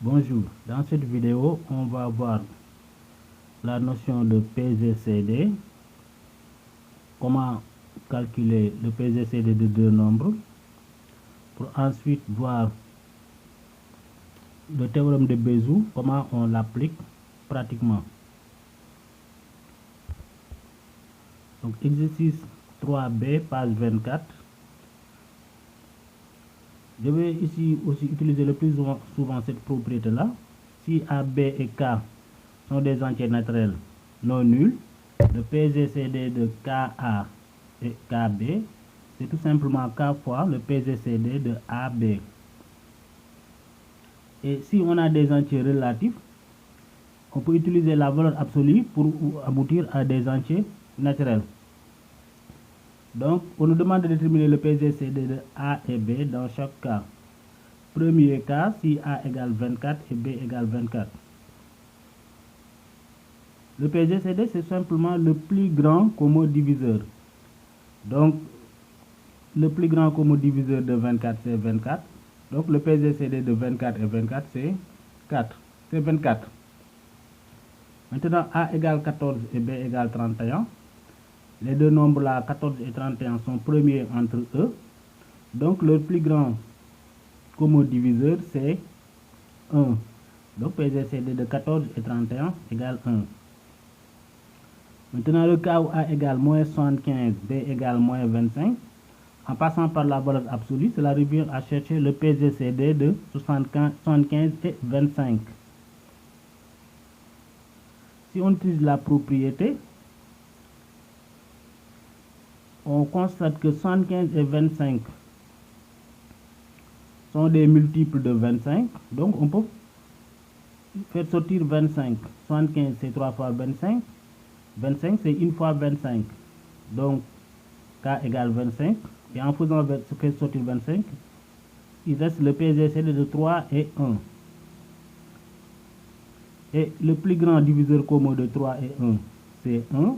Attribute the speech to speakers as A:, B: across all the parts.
A: Bonjour, dans cette vidéo, on va voir la notion de PGCD, comment calculer le PGCD de deux nombres, pour ensuite voir le théorème de Bézout, comment on l'applique pratiquement. Donc exercice 3B, page 24. Je vais ici aussi utiliser le plus souvent cette propriété-là. Si A, B et K sont des entiers naturels non nuls, le PGCD de KA et KB, c'est tout simplement K fois le PGCD de AB. Et si on a des entiers relatifs, on peut utiliser la valeur absolue pour aboutir à des entiers naturels. Donc, on nous demande de déterminer le PGCD de A et B dans chaque cas. Premier cas, si A égale 24 et B égale 24. Le PGCD, c'est simplement le plus grand commun diviseur. Donc, le plus grand commun diviseur de 24, c'est 24. Donc, le PGCD de 24 et 24, c'est 4. C'est 24. Maintenant, A égale 14 et B égale 31. Les deux nombres là, 14 et 31, sont premiers entre eux. Donc, le plus grand commun diviseur, c'est 1. Donc, PGCD de 14 et 31 égale 1. Maintenant, le cas où A égale moins 75, B égale moins 25, en passant par la valeur absolue, cela revient à chercher le PGCD de 75 et 25. Si on utilise la propriété, on constate que 75 et 25 sont des multiples de 25. Donc, on peut faire sortir 25. 75, c'est 3 fois 25. 25, c'est 1 fois 25. Donc, K égale 25. Et en faisant faire sortir 25, il reste le PGCD de 3 et 1. Et le plus grand diviseur commun de 3 et 1, c'est 1.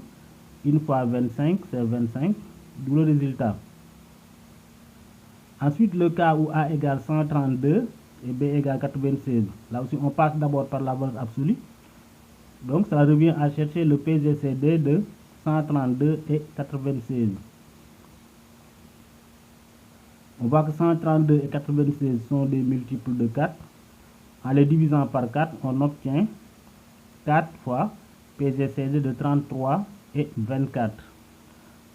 A: 1 fois 25, c'est 25. D'où le résultat. Ensuite, le cas où A égale 132 et B égale 96. Là aussi, on passe d'abord par la valeur absolue. Donc, ça revient à chercher le PGCD de 132 et 96. On voit que 132 et 96 sont des multiples de 4. En les divisant par 4, on obtient 4 fois PGCD de 33 et 24.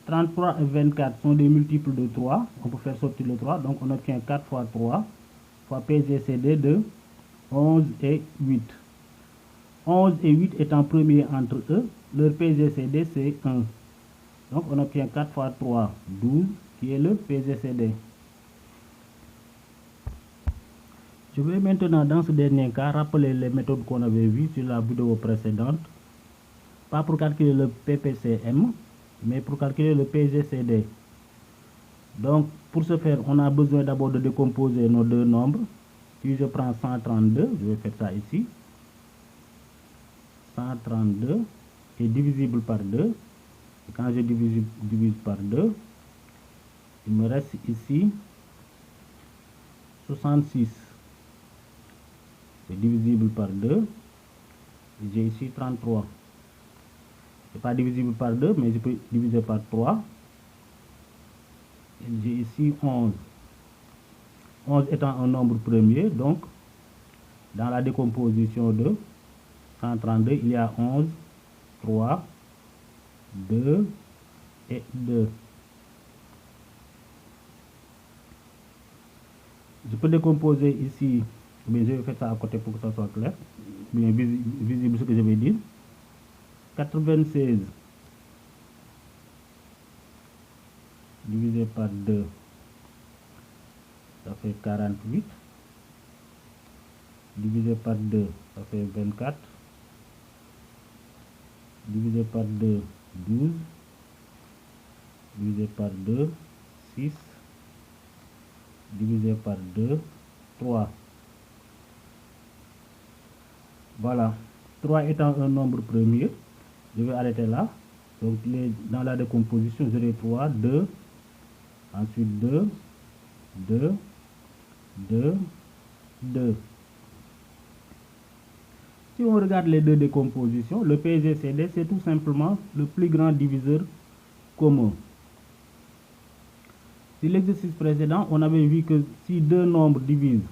A: 33 et 24 sont des multiples de 3. On peut faire sortir le 3. Donc, on obtient 4 fois 3 fois PGCD de 11 et 8. 11 et 8 étant premiers entre eux, leur PGCD, c'est 1. Donc, on obtient 4 fois 3, 12, qui est le PGCD. Je vais maintenant, dans ce dernier cas, rappeler les méthodes qu'on avait vues sur la vidéo précédente. Pas pour calculer le PPCM, mais pour calculer le PGCD. Donc, pour ce faire, on a besoin d'abord de décomposer nos deux nombres. Si je prends 132, je vais faire ça ici. 132 est divisible par 2. Et quand je divise par 2, il me reste ici 66. C'est divisible par 2. J'ai ici 33. Ce n'est pas divisible par 2, mais je peux diviser par 3. J'ai ici 11. 11 étant un nombre premier, donc dans la décomposition de 132, il y a 11, 3, 2 et 2. Je peux décomposer ici, mais je vais faire ça à côté pour que ça soit clair, bien visible ce que je vais dire. 96 divisé par 2, ça fait 48. Divisé par 2, ça fait 24. Divisé par 2, 12. Divisé par 2, 6. Divisé par 2, 3. Voilà. 3 étant un nombre premier, je vais arrêter là. Donc, dans la décomposition, j'aurai 3, 2. Ensuite 2, 2, 2, 2. Si on regarde les deux décompositions, le PGCD, c'est tout simplement le plus grand diviseur commun. Sur l'exercice précédent, on avait vu que si deux nombres divisent,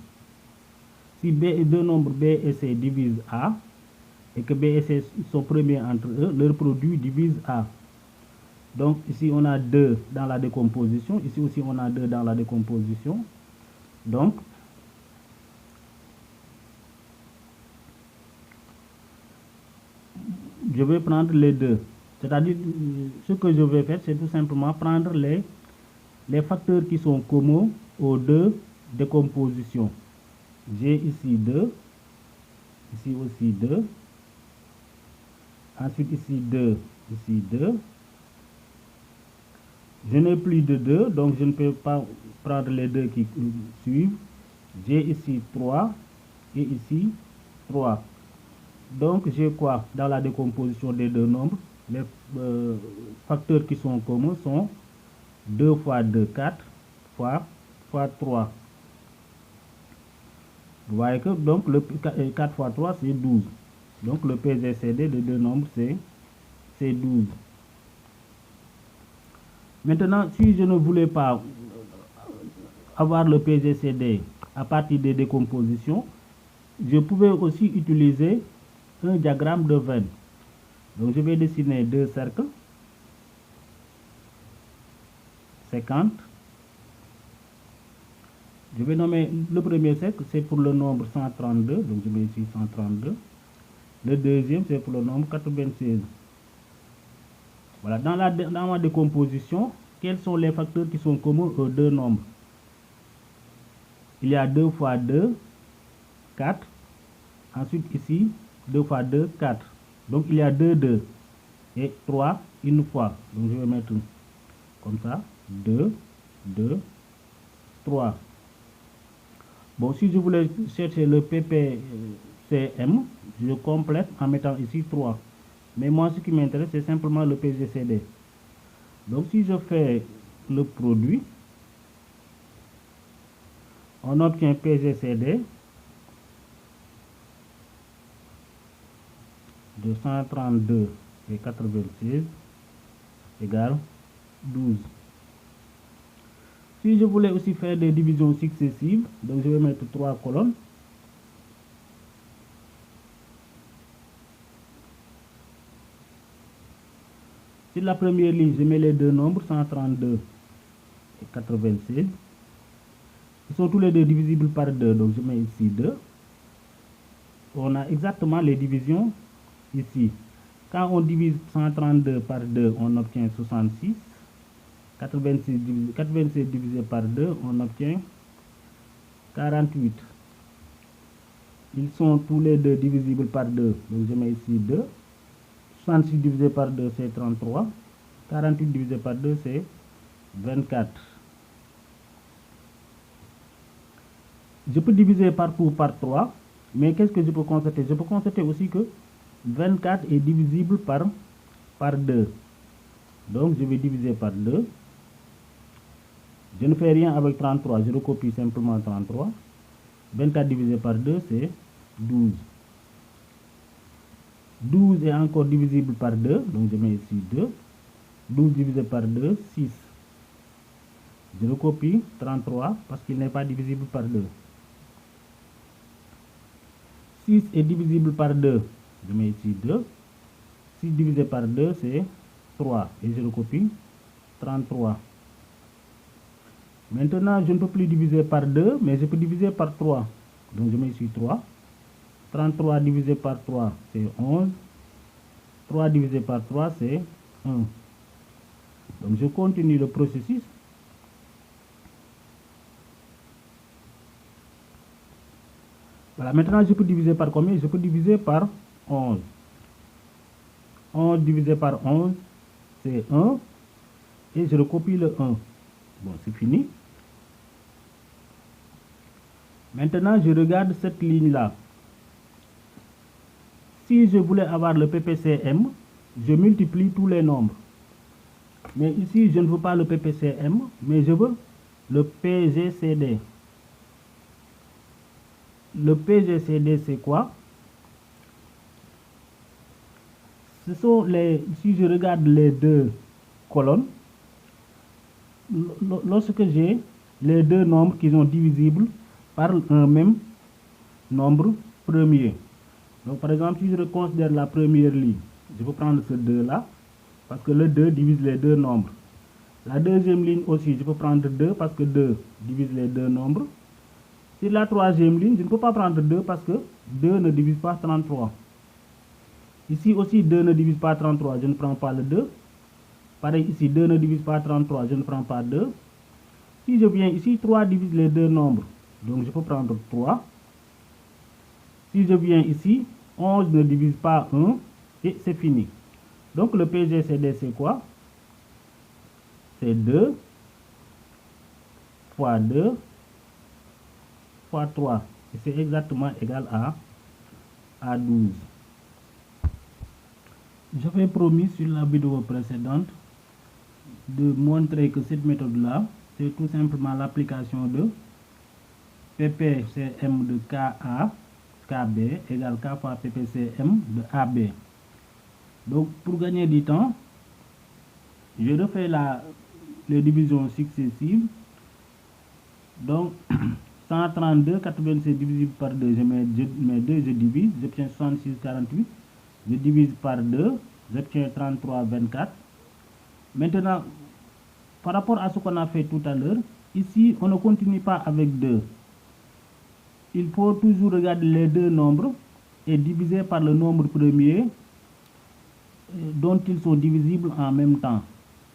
A: si deux nombres B et C divisent A, et que B et C sont premiers entre eux, leur produit divise A. Donc ici on a 2 dans la décomposition, ici aussi on a 2 dans la décomposition. Donc je vais prendre les deux. C'est-à-dire, ce que je vais faire, c'est tout simplement prendre les facteurs qui sont communs aux deux décompositions. J'ai ici 2, ici aussi 2, ensuite ici 2, ici 2. Je n'ai plus de 2, donc je ne peux pas prendre les deux qui suivent. J'ai ici 3 et ici 3. Donc j'ai quoi dans la décomposition des deux nombres? Les facteurs qui sont communs sont 2 fois 2, 4 fois 3. Vous voyez que donc le 4 fois 3 c'est 12. Donc le PGCD de deux nombres c'est 12. Maintenant, si je ne voulais pas avoir le PGCD à partir des décompositions, je pouvais aussi utiliser un diagramme de Venn. Donc je vais dessiner deux cercles, 50. Je vais nommer le premier cercle, c'est pour le nombre 132, donc je mets ici 132. Le deuxième, c'est pour le nombre 96. Voilà, dans ma décomposition, quels sont les facteurs qui sont communs aux deux nombres? Il y a 2 fois 2, 4. Ensuite ici, 2 fois 2, 4. Donc il y a 2, 2. Et 3, une fois. Donc je vais mettre comme ça. 2, 2, 3. Bon, si je voulais chercher le PPCM, je complète en mettant ici 3. Mais moi, ce qui m'intéresse, c'est simplement le PGCD. Donc si je fais le produit, on obtient PGCD de 132 et 96 égale 12. Si je voulais aussi faire des divisions successives, donc je vais mettre 3 colonnes. Sur la première ligne, je mets les deux nombres 132 et 96. Ils sont tous les deux divisibles par 2, donc je mets ici 2. On a exactement les divisions ici. Quand on divise 132 par 2, on obtient 66. 96 divisé par 2, on obtient 48. Ils sont tous les deux divisibles par 2, donc je mets ici 2. 66 divisé par 2, c'est 33. 48 divisé par 2, c'est 24. Je peux diviser partout par 3, mais qu'est-ce que je peux constater? Je peux constater aussi que 24 est divisible par 2. Donc je vais diviser par 2. Je ne fais rien avec 33, je recopie simplement 33. 24 divisé par 2, c'est 12. 12 est encore divisible par 2, donc je mets ici 2. 12 divisé par 2, 6. Je recopie 33 parce qu'il n'est pas divisible par 2. 6 est divisible par 2, je mets ici 2. 6 divisé par 2, c'est 3. Et je recopie 33. Maintenant, je ne peux plus diviser par 2, mais je peux diviser par 3. Donc je mets ici 3. 33 divisé par 3, c'est 11. 3 divisé par 3, c'est 1. Donc je continue le processus. Voilà, maintenant je peux diviser par combien? Je peux diviser par 11. 11 divisé par 11, c'est 1. Et je recopie le 1. Bon, c'est fini. Maintenant, je regarde cette ligne-là. Si je voulais avoir le PPCM, je multiplie tous les nombres. Mais ici, je ne veux pas le PPCM, mais je veux le PGCD. Le PGCD, c'est quoi? ce sont si je regarde les deux colonnes, lorsque j'ai les deux nombres qui sont divisibles par un même nombre premier. Donc par exemple, si je considère la première ligne, je peux prendre ce 2 là, parce que le 2 divise les deux nombres. La deuxième ligne aussi, je peux prendre 2 parce que 2 divise les deux nombres. Sur la troisième ligne, je ne peux pas prendre 2 parce que 2 ne divise pas 33. Ici aussi, 2 ne divise pas 33, je ne prends pas le 2. Pareil ici, 2 ne divise pas 33, je ne prends pas 2. Si je viens ici, 3 divise les deux nombres, donc je peux prendre 3. Si je viens ici, 11 ne divise pas 1 et c'est fini. Donc le PGCD c'est quoi? C'est 2 fois 2 fois 3. Et c'est exactement égal à 12. J'avais promis sur la vidéo précédente de montrer que cette méthode-là, c'est tout simplement l'application de PPCM de KA, KB égale K fois PPCM de AB. Donc pour gagner du temps, je refais les divisions successives. Donc 132, 96 divisible par 2, je mets 2, je divise, j'obtiens 66, 48. Je divise par 2, j'obtiens 33, 24. Maintenant, par rapport à ce qu'on a fait tout à l'heure, ici, on ne continue pas avec 2. Il faut toujours regarder les deux nombres et diviser par le nombre premier dont ils sont divisibles en même temps.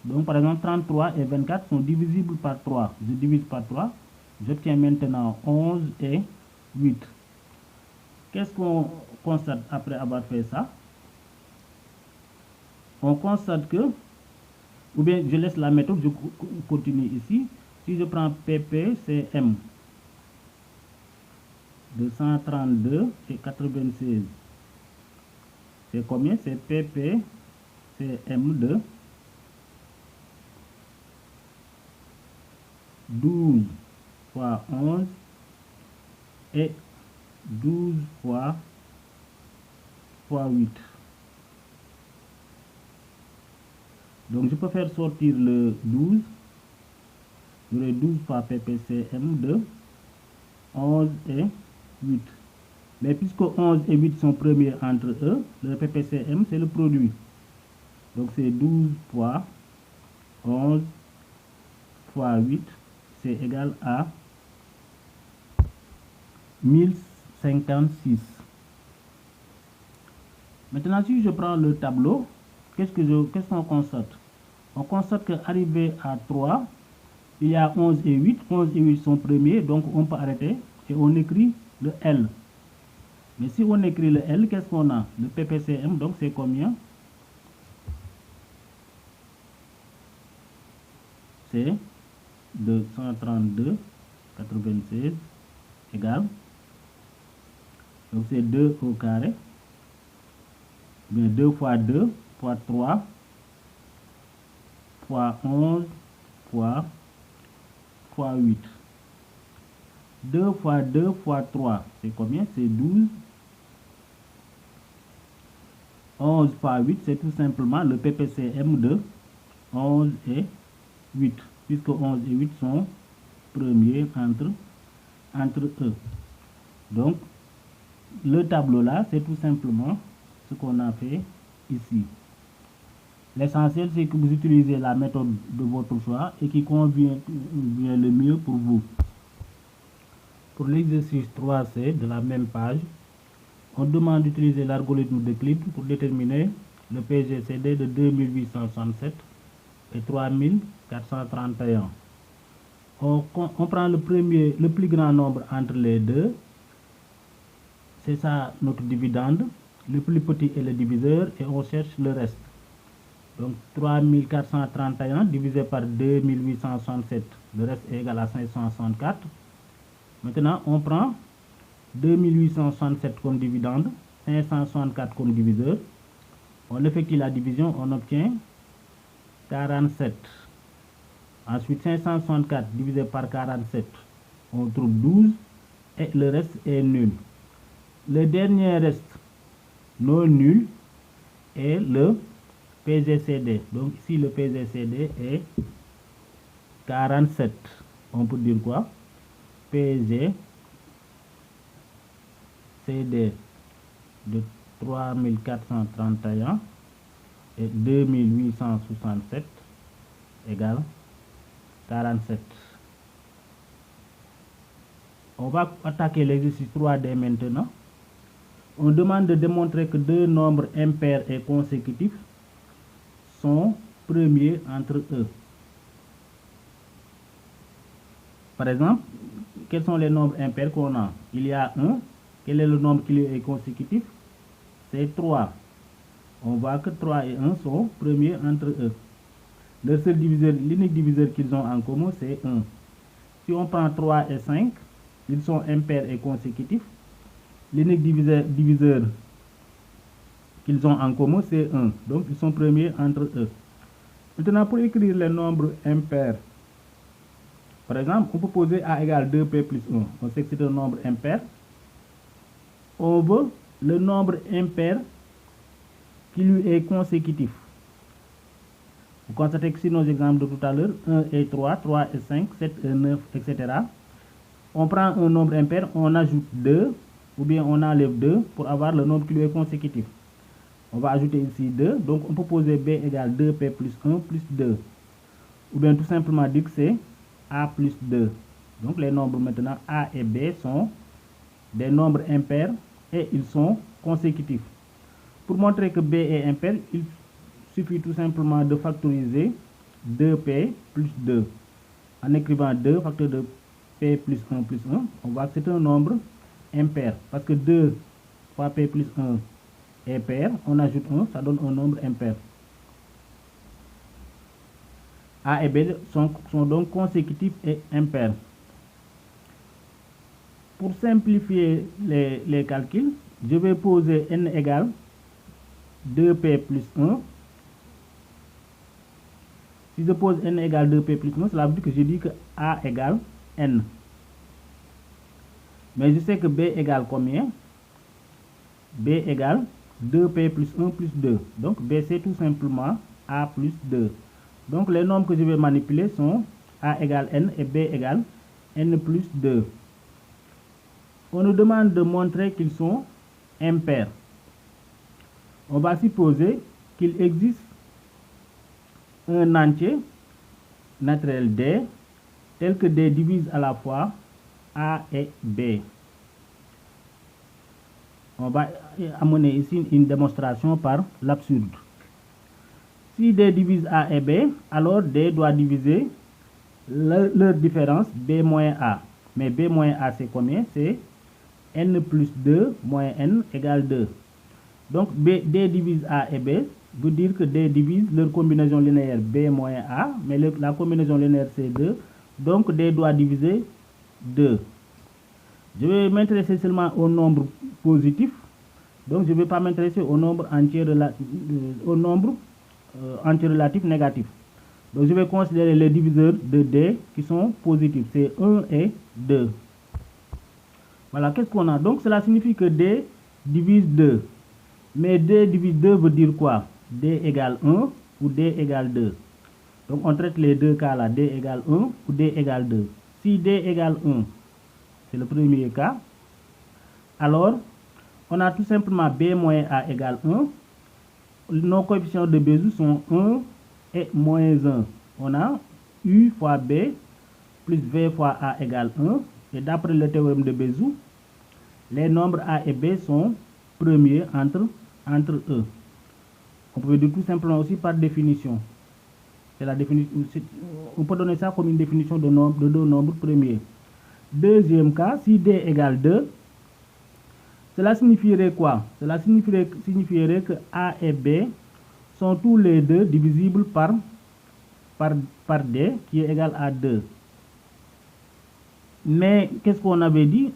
A: Donc, par exemple, 33 et 24 sont divisibles par 3. Je divise par 3. J'obtiens maintenant 11 et 8. Qu'est-ce qu'on constate après avoir fait ça? On constate que, ou bien je laisse la méthode, je continue ici. Si je prends PPCM de 132 et 96, c'est combien? C'est PPCM de 12 fois 11 et 12 fois 8. Donc je peux faire sortir le 12. J'aurai 12 fois PPCM de 11 et 8. Mais puisque 11 et 8 sont premiers entre eux, le PPCM c'est le produit. Donc c'est 12 fois 11 fois 8, c'est égal à 1056. Maintenant, si je prends le tableau, qu'est-ce qu'on constate? On constate qu'arrivé à 3, il y a 11 et 8. 11 et 8 sont premiers, donc on peut arrêter et on écrit le L. Mais si on écrit le L, qu'est-ce qu'on a? Le PPCM, donc c'est combien? C'est 232, 96 égale. Donc c'est 2 au carré. Bien 2 fois 2 fois 3 fois 11 fois 8. 2 fois 2 fois 3, c'est combien? C'est 12. 11 fois 8, c'est tout simplement le PPCM de 11 et 8, puisque 11 et 8 sont premiers entre eux. Donc, le tableau là, c'est tout simplement ce qu'on a fait ici. L'essentiel, c'est que vous utilisez la méthode de votre choix et qui convient le mieux pour vous. Pour l'exercice 3C de la même page, on demande d'utiliser l'algorithme d'Euclide pour déterminer le PGCD de 2867 et 3431. On prend le plus grand nombre entre les deux. C'est ça notre dividende. Le plus petit est le diviseur et on cherche le reste. Donc 3431 divisé par 2867, le reste est égal à 564. Maintenant, on prend 2867 comme dividende, 564 comme diviseur. On effectue la division, on obtient 47. Ensuite, 564 divisé par 47, on trouve 12 et le reste est nul. Le dernier reste non nul et le PGCD. Donc ici le PGCD est 47. On peut dire quoi? PGCD de 3431 et 2867 égale 47. On va attaquer l'exercice 3D maintenant. On demande de démontrer que deux nombres impairs et consécutifs sont premiers entre eux. Par exemple, quels sont les nombres impairs qu'on a? Il y a 1. Quel est le nombre qui lui est consécutif? C'est 3. On voit que 3 et 1 sont premiers entre eux. Leur seul diviseur, l'unique diviseur qu'ils ont en commun, c'est 1. Si on prend 3 et 5, ils sont impairs et consécutifs. L'unique diviseur qu'ils ont en commun, c'est 1. Donc, ils sont premiers entre eux. Maintenant, pour écrire les nombres impairs, par exemple, on peut poser A égale 2P plus 1. On sait que c'est un nombre impair. On veut le nombre impair qui lui est consécutif. Vous constatez que si nos exemples de tout à l'heure, 1 et 3, 3 et 5, 7 et 9, etc. On prend un nombre impair, on ajoute 2, ou bien on enlève 2 pour avoir le nombre qui lui est consécutif. On va ajouter ici 2, donc on peut poser B égale 2P plus 1 plus 2. Ou bien tout simplement dire que c'est A plus 2. Donc les nombres maintenant A et B sont des nombres impairs et ils sont consécutifs. Pour montrer que B est impair, il suffit tout simplement de factoriser 2P plus 2. En écrivant 2 facteur de P plus 1 plus 1, on voit que c'est un nombre impair. Parce que 2 fois P plus 1 est pair, on ajoute 1, ça donne un nombre impair. A et B sont donc consécutifs et impairs. Pour simplifier les calculs, je vais poser n égale 2P plus 1. Si je pose n égale 2P plus 1, cela veut dire que je dis que A égale n. Mais je sais que B égale combien? B égale 2P plus 1 plus 2. Donc B c'est tout simplement A plus 2. Donc les nombres que je vais manipuler sont A égale n et B égale n plus 2. On nous demande de montrer qu'ils sont impairs. On va supposer qu'il existe un entier naturel D tel que D divise à la fois A et B. On va amener ici une démonstration par l'absurde. Si D divise A et B, alors D doit diviser leur différence B moins A. Mais B moins A c'est combien? C'est n plus 2 moins n égale 2. Donc D divise A et B veut dire que D divise leur combinaison linéaire B moins A, mais la combinaison linéaire c'est 2. Donc D doit diviser 2. Je vais m'intéresser seulement au nombre positif. Donc je ne vais pas m'intéresser au nombre entier relatif négatif. Donc je vais considérer les diviseurs de D qui sont positifs. C'est 1 et 2. Voilà, qu'est-ce qu'on a? Donc cela signifie que D divise 2. Mais D divise 2 veut dire quoi? D égale 1 ou D égale 2. Donc on traite les deux cas là, D égale 1 ou D égale 2. Si D égale 1, c'est le premier cas. Alors, on a tout simplement B moins A égale 1. Nos coefficients de Bézout sont 1 et moins 1. On a U fois B plus V fois A égale 1. Et d'après le théorème de Bézout, les nombres A et B sont premiers entre eux. On peut dire tout simplement aussi par définition. C'est la définition. On peut donner ça comme une définition de deux nombres premiers. Deuxième cas, si D égale 2, cela signifierait quoi? Cela signifierait que A et B sont tous les deux divisibles par D qui est égal à 2. Mais qu'est-ce qu'on avait dit?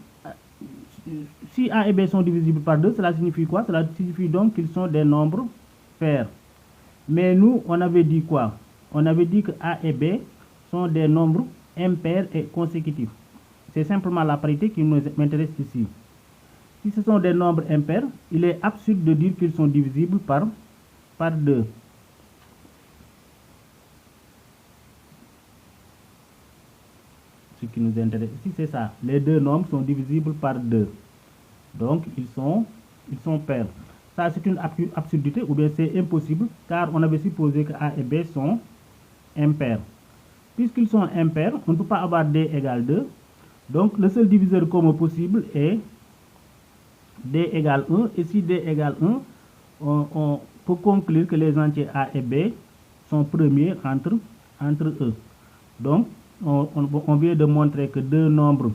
A: Si A et B sont divisibles par 2, cela signifie quoi? Cela signifie donc qu'ils sont des nombres pairs. Mais nous, on avait dit quoi? On avait dit que A et B sont des nombres impairs et consécutifs. C'est simplement la parité qui nous intéresse ici. Si ce sont des nombres impairs, il est absurde de dire qu'ils sont divisibles par par 2. Ce qui nous intéresse ici, c'est ça. Les deux nombres sont divisibles par 2. Donc, ils sont pairs. Ça, c'est une absurdité ou bien c'est impossible car on avait supposé que A et B sont impairs. Puisqu'ils sont impairs, on ne peut pas avoir D égale 2. Donc, le seul diviseur commun possible est D égale 1. Et si D égale 1, on peut conclure que les entiers A et B sont premiers entre eux. Donc, on vient de montrer que deux nombres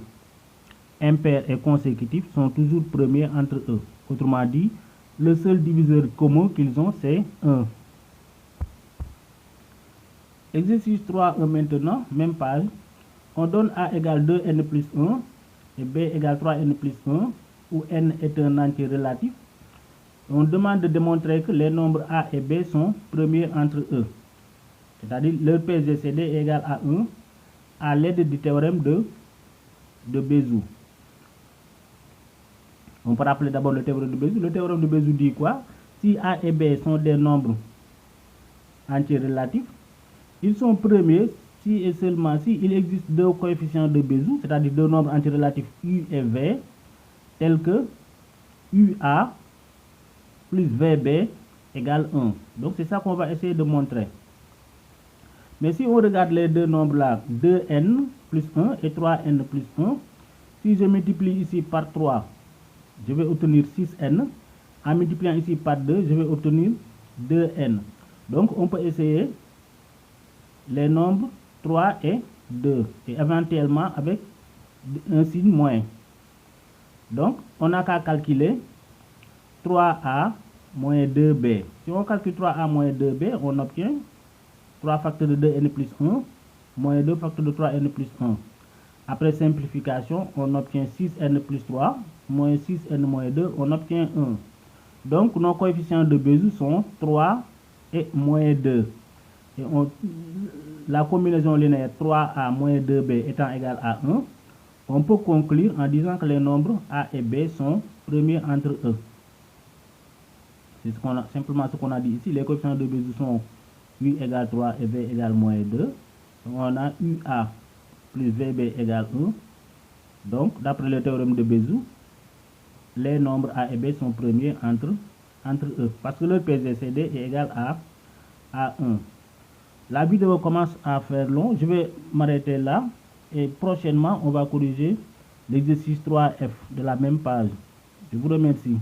A: impairs et consécutifs sont toujours premiers entre eux. Autrement dit, le seul diviseur commun qu'ils ont, c'est 1. Exercice 3.1 maintenant, même page. On donne A égale 2n plus 1 et B égale 3n plus 1, où n est un entier relatif. On demande de démontrer que les nombres A et B sont premiers entre eux. C'est-à-dire leur PGCD est égal à 1 à l'aide du théorème de Bézout. On peut rappeler d'abord le théorème de Bézout. Le théorème de Bézout dit quoi? Si A et B sont des nombres entiers relatifs, ils sont premiers si et seulement si il existe deux coefficients de Bézout, c'est-à-dire deux nombres entiers relatifs U et V, tels que UA plus VB égale 1. Donc c'est ça qu'on va essayer de montrer. Mais si on regarde les deux nombres là, 2n plus 1 et 3n plus 1, si je multiplie ici par 3, je vais obtenir 6n. En multipliant ici par 2, je vais obtenir 2n. Donc on peut essayer les nombres 3 et 2, et éventuellement avec un signe moins. Donc on n'a qu'à calculer 3a moins 2b. Si on calcule 3a moins 2b, on obtient 3 facteurs de 2n plus 1 moins 2 facteurs de 3n plus 1. Après simplification, on obtient 6n plus 3 moins 6n moins 2, on obtient 1. Donc nos coefficients de Bézout sont 3 et moins 2. Et la combinaison linéaire 3a moins 2b étant égale à 1, on peut conclure en disant que les nombres A et B sont premiers entre eux. C'est simplement ce qu'on a dit ici. Les coefficients de Bézout sont U égale 3 et V égale moins 2. Donc on a UA plus VB égale 1. Donc, d'après le théorème de Bézout, les nombres A et B sont premiers entre eux. Parce que leur PGCD est égal à 1. La vidéo commence à faire long. Je vais m'arrêter là. Et prochainement, on va corriger l'exercice 3F de la même page. Je vous remercie.